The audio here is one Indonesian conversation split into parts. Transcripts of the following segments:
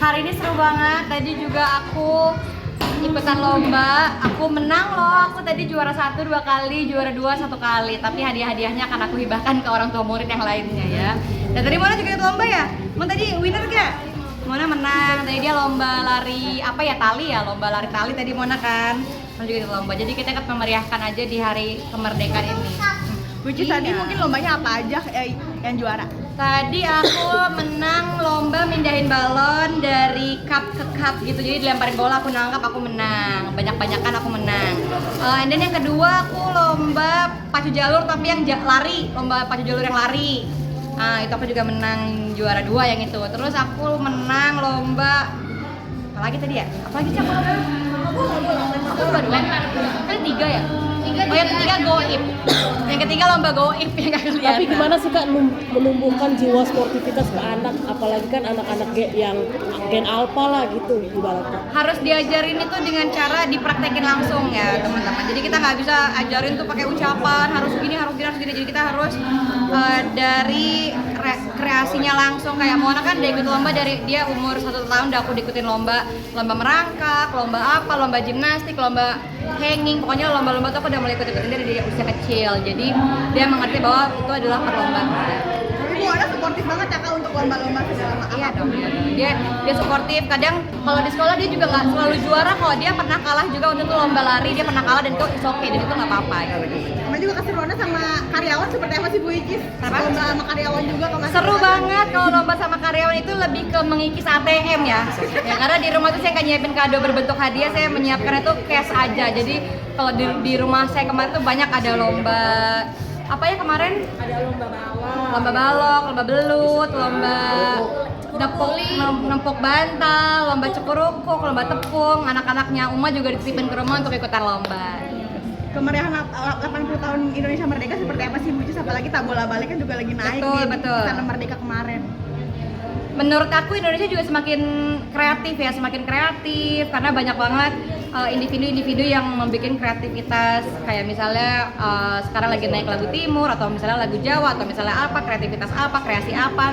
Hari ini seru banget. Tadi juga aku ikutan lomba, aku menang loh. Aku tadi juara 1 2 kali, juara 2 1 kali. Tapi hadiah-hadiahnya akan aku hibahkan ke orang tua murid yang lainnya ya. Dan tadi Mona juga ikut lomba ya? Mona tadi winner gak? Mona menang. Tadi dia lomba lari apa ya, tali ya, lomba lari tali tadi Mona kan. Mona juga ikut lomba. Jadi kita ikut memeriahkan aja di hari kemerdekaan ini. Which is tadi mungkin lombanya apa aja yang juara? Tadi aku menang lomba mindahin balon dari cup ke cup gitu. Jadi dilemparin bola, aku nangkap, aku menang. Banyak-banyakan aku menang. And then yang kedua aku lomba pacu jalur tapi yang lari, lomba pacu jalur yang lari. Itu aku juga menang juara 2 yang itu. Terus aku menang lomba apa lagi tadi ya? Apa lagi sih aku lomba? Aku lomba 2. Kan 3 ya? Oh yang ketiga goib. Yang ketiga lomba goib yang gak kelihatan. Tapi gimana sih Kak menumbuhkan jiwa sportivitas ke anak, apalagi kan anak-anak yang gen alpha lah gitu ibaratnya. Harus diajarin itu dengan cara dipraktekin langsung ya teman-teman. Jadi kita nggak bisa ajarin tuh pakai ucapan harus gini harus gini harus gini. Jadi kita harus dari kreasinya langsung. Kayak Mona kan dia ikut lomba dari dia umur 1 tahun udah aku diikutin lomba merangkak, lomba apa, lomba gimnastik, lomba hanging, pokoknya lomba-lomba tuh aku udah mulai ikut-ikutin dari usia kecil. Jadi dia mengerti bahwa itu adalah perlombaan. Tapi Bu Ana suportif banget ya Kak untuk lomba-lomba segala macam. Iya dong, dia suportif. Kadang kalau di sekolah dia juga nggak selalu juara kok. Dia pernah kalah juga untuk itu lomba lari, dia pernah kalah dan itu is okay, dan itu nggak apa-apa. Sama juga keseruannya sama karyawan seperti apa sih Bu Icis? Lomba sama karyawan juga ke Seru banget kalau lomba sama karyawan itu lebih ke mengikis ATM ya. Ya karena di rumah tuh saya nggak nyiapin kado berbentuk hadiah, saya menyiapkan itu cash aja. Jadi kalau di rumah saya kemarin tuh banyak ada lomba apa ya kemarin? Ada lomba Balok, lomba belut, lomba nempok bantal, lomba cukurukuk, lomba tepung. Anak-anaknya Uma juga dititipin ke rumah untuk ikutan lomba. Kemeriahan 80 tahun Indonesia Merdeka seperti apa sih Bu Icis? Apalagi tak bola balik kan juga lagi naik Betul. karena Merdeka kemarin. Menurut aku Indonesia juga semakin kreatif karena banyak banget individu-individu yang membuat kreativitas kayak misalnya sekarang lagi naik lagu Timur atau misalnya lagu Jawa atau misalnya apa, kreativitas apa, kreasi apa,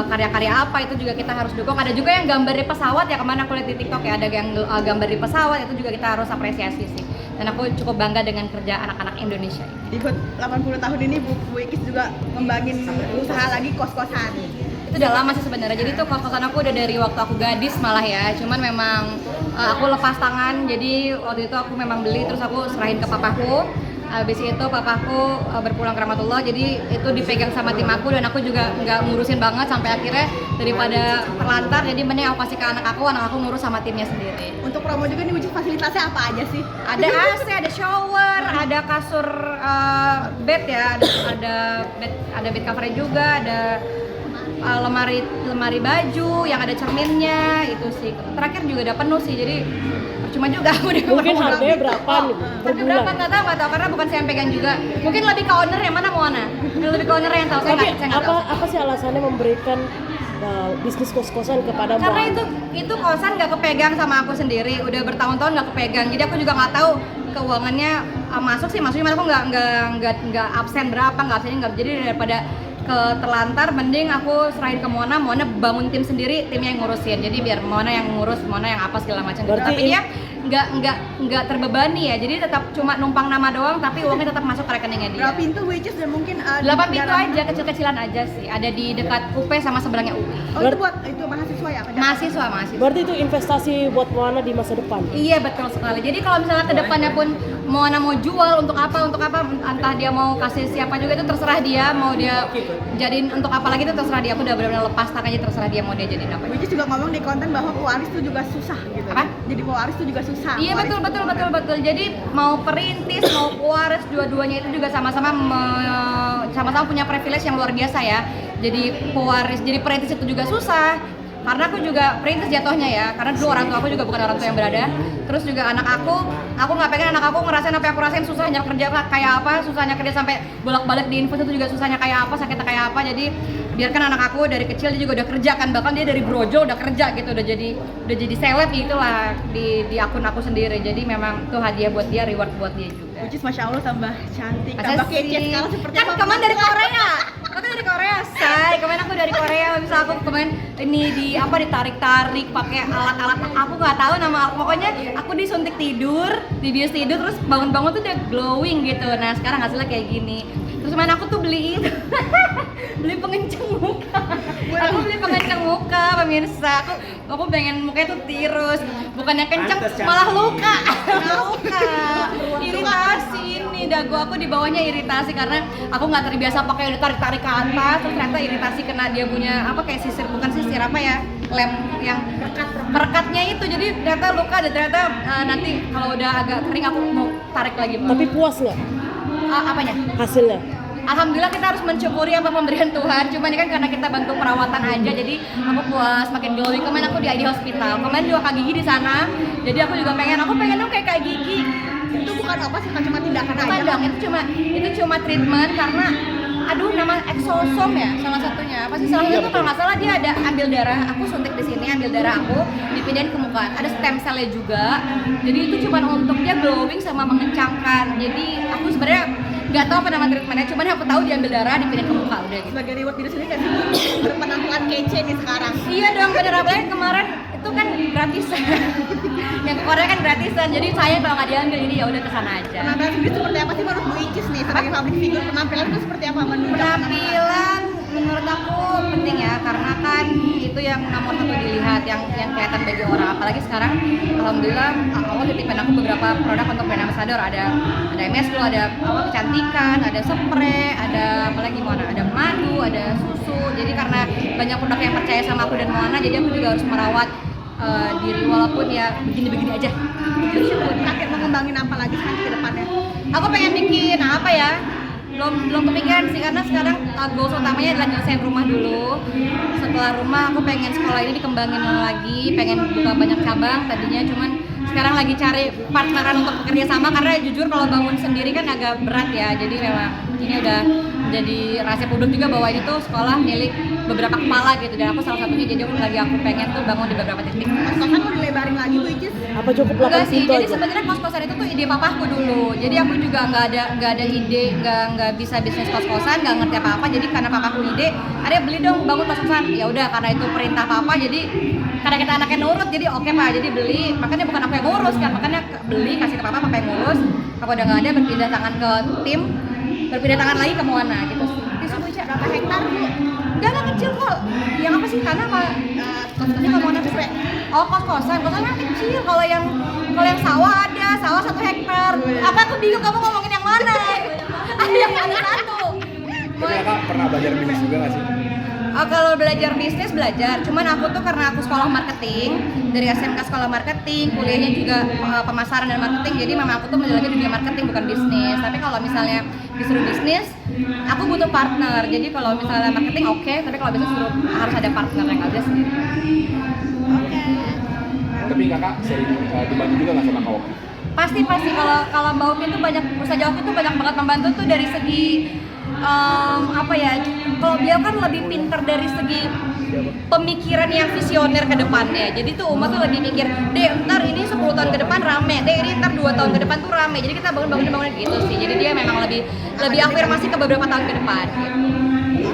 karya-karya apa, itu juga kita harus dukung. Ada juga yang gambar di pesawat ya, kemana aku lihat di TikTok ya, ada yang gambar di pesawat, itu juga kita harus apresiasi sih. Dan aku cukup bangga dengan kerja anak-anak Indonesia ini. Ikut 80 tahun ini Bu Icis juga ngembangin usaha lagi kos-kosan. Itu udah lama sih sebenarnya. Jadi tuh kos-kosan aku udah dari waktu aku gadis malah ya. Cuman memang aku lepas tangan. Jadi waktu itu aku memang beli terus aku serahin ke papaku. Habis itu papaku berpulang ke rahmatullah. Jadi itu dipegang sama tim aku dan aku juga nggak ngurusin banget sampai akhirnya daripada terlantar. Jadi mending aku kasih ke anak aku ngurus sama timnya sendiri. Untuk promo juga nih Bu Icis, fasilitasnya apa aja sih? Ada AC, ada shower, ada kasur bed ya, ada bed covernya juga, ada lemari baju yang ada cerminnya itu sih. Terakhir juga udah penuh sih, jadi percuma juga. Mungkin harganya berapa nih per Tapi bulan? berapa nggak tahu karena bukan saya yang pegang juga. Mungkin lebih ke owner yang mana Moana? Lebih ke owner yang tahu. Tapi Saya nggak tahu. apa sih alasannya memberikan bisnis kos-kosan kepada Karena Mbak? itu kosan nggak kepegang sama aku sendiri, udah bertahun-tahun nggak kepegang. Jadi aku juga nggak tahu keuangannya masuk sih, maksudnya aku nggak absen berapa, nggak absennya nggak. Jadi daripada terlantar, mending aku serahin ke Mona bangun tim sendiri, timnya yang ngurusin. Jadi biar Mona yang ngurus, Mona yang apa segala macam. Tapi dia nggak terbebani ya. Jadi tetap cuma numpang nama doang, tapi uangnya tetap masuk ke rekeningnya dia. Berapa pintu Bu Icis dan mungkin 8 pintu aja, kecil-kecilan aja sih. Ada di dekat UP sama sebelahnya UI. Oh itu buat itu mahasiswa ya? Mahasiswa. Berarti itu investasi buat Moana di masa depan? Iya betul sekali. Jadi kalau misalnya ke depannya pun Moana mau jual untuk apa, entah dia mau kasih siapa juga itu terserah dia, mau dia jadiin untuk apa lagi itu terserah dia. Aku udah benar-benar lepas tangan aja, terserah dia mau dia jadiin apa. Bu Icis juga ngomong di konten bahwa pewaris itu juga susah gitu. Apa? Jadi pewaris itu juga susah. Iya betul. Jadi mau perintis mau pewaris dua-duanya itu juga sama-sama punya privilege yang luar biasa ya. Jadi pewaris, jadi perintis itu juga susah. Karena aku juga perintis jatuhnya ya, karena dulu orang tua aku juga bukan orang tua yang berada. Terus juga anak aku nggak pengen anak aku ngerasain apa yang aku rasain, susahnya kerja kayak apa, susahnya kerja sampai bolak-balik di infus itu juga susahnya kayak apa, sakitnya kayak apa. Jadi biarkan anak aku dari kecil dia juga udah kerja kan, bahkan dia dari brojol udah kerja gitu, udah jadi seleb gitulah di akun aku sendiri. Jadi memang itu hadiah buat dia, reward buat dia juga. Which is Masya Allah tambah cantik, Masa tambah kece sih? sekarang seperti Kan apa? kemarin dari Korea. Aku kan dari Korea, say. Kemarin aku dari Korea, bisa aku kemarin ini di apa ditarik-tarik pakai alat-alat aku nggak tahu nama pokoknya aku disuntik tidur, dibius tidur terus bangun-bangun tuh udah glowing gitu. Nah, sekarang hasilnya kayak gini. Terus kemarin aku tuh beli itu. Beli pengencang muka. Aku beli pengencang muka, pemirsa. Aku pengen mukanya tuh tirus, bukannya kenceng malah luka. Luka. Iritasi ini dagu aku di bawahnya iritasi karena aku nggak terbiasa pakai udah tarik-tarik ke atas, terus ternyata iritasi kena dia punya apa kayak sisir bukan sisir apa ya lem yang perekatnya itu jadi ternyata luka dan ternyata nanti kalau udah agak kering aku mau tarik lagi. Tapi puas nggak Apanya? hasilnya? Alhamdulillah kita harus mensyukuri apa pemberian Tuhan. Cuma ini kan karena kita bantu perawatan aja, jadi aku puas, makin glowing. Kemarin aku di ID Hospital, kemarin juga Kak Gigi di sana. Jadi aku juga pengen dong kayak Kak Gigi. Itu bukan apa sih, cuma tindakan Bukan aja. dong, itu cuma treatment karena aduh nama exosom ya salah satunya. Apa sih salah satu kalau nggak salah dia ada ambil darah, aku suntik di sini ambil darah aku dipindahin ke muka. Ada stem cell-nya juga. Jadi itu cuma untuk dia glowing sama mengencangkan. Jadi aku sebenarnya nggak tahu apa nama treatmentnya, cuman aku tahu diambil darah dipindahin ke muka udah gitu. Sebagai reward diri sendiri kan berpenampilan kece nih sekarang. Iya dong, bener apalagi kemarin itu kan gratisan. Yang ke Korea kan gratisan, jadi saya kalau nggak diambil ini ya udah kesana aja. Penampilan sendiri seperti apa sih menurut Bu Icis nih sebagai public figure? Penampilan itu seperti apa menurut Penampilan menurut aku penting ya, karena kan itu yang nomor satu dilihat, yang kelihatan bagi orang. Apalagi sekarang, alhamdulillah Allah titipin aku beberapa produk untuk brand ambassador. Ada MS Glow, ada kecantikan, ada spray, ada apalagi Moana, ada madu, ada susu. Jadi karena banyak produk yang percaya sama aku dan Moana, jadi aku juga harus merawat diri walaupun ya begini-begini aja. Bersyukur. Kakek mau ngembangin apa lagi kan ke depannya? Aku pengen bikin apa ya? Belum kepikiran sih karena sekarang goals utamanya adalah nyelesain rumah dulu. Setelah rumah aku pengen sekolah ini dikembangin lagi, pengen buka banyak cabang tadinya, cuman sekarang lagi cari partneran untuk bekerja sama karena jujur kalau bangun sendiri kan agak berat ya. Jadi memang ini udah jadi rahasia publik juga bahwa ini tuh sekolah milik beberapa kepala gitu dan aku salah satunya, jadi aku pengen tuh bangun di beberapa titik. Kos-kosan mau dilebarin lagi Bu Icis? Apa cukup 8 Enggak sih, pintu jadi aja? sebenarnya kos-kosan itu tuh ide papaku dulu. Jadi aku juga nggak ada ide, nggak bisa bisnis kos-kosan, nggak ngerti apa-apa. Jadi karena papaku ide, ada beli dong bangun kos-kosan. Ya udah karena itu perintah papa, jadi karena kita anaknya nurut, jadi oke pak, jadi beli. Makanya bukan aku yang ngurus kan, makanya beli kasih ke papa yang ngurus. Aku udah nggak ada, berpindah tangan ke tim, berpindah tangan lagi ke Moana gitu. Tisu Bu Ica. Berapa hektar Bu? Enggak kecil kok. Yang apa sih tanah apa? Kos-kosannya ke Moana cepet. Oh kos-kosan yang kecil. Kalau yang sawah ada, sawah 1 hektar. Apa aku bingung kamu ngomongin yang mana? Ada yang mana satu? Tapi kakak pernah belajar bisnis juga nggak sih? Kalau belajar bisnis belajar, cuman aku tuh karena aku sekolah marketing dari SMK sekolah marketing, kuliahnya juga pemasaran dan marketing, jadi memang aku tuh menjalani dunia marketing bukan bisnis. Tapi kalau misalnya disuruh bisnis, aku butuh partner. Jadi kalau misalnya marketing oke, tapi kalau bisnis harus ada partner yang nggak bisa sendiri. Tapi kakak sering dibantu juga nggak sama Kak Oki? Pasti kalau Mbak Oki itu banyak, Ustazah Oki itu banyak banget membantu tuh dari segi apa ya, kalau beliau kan lebih pinter dari segi pemikiran yang visioner ke depannya. Jadi tuh umat tuh lebih mikir, deh ntar ini 10 tahun ke depan rame, deh ini ntar 2 tahun ke depan tuh rame. Jadi kita bangun gitu sih. Jadi dia memang lebih afirmasi ke beberapa tahun ke depan gitu.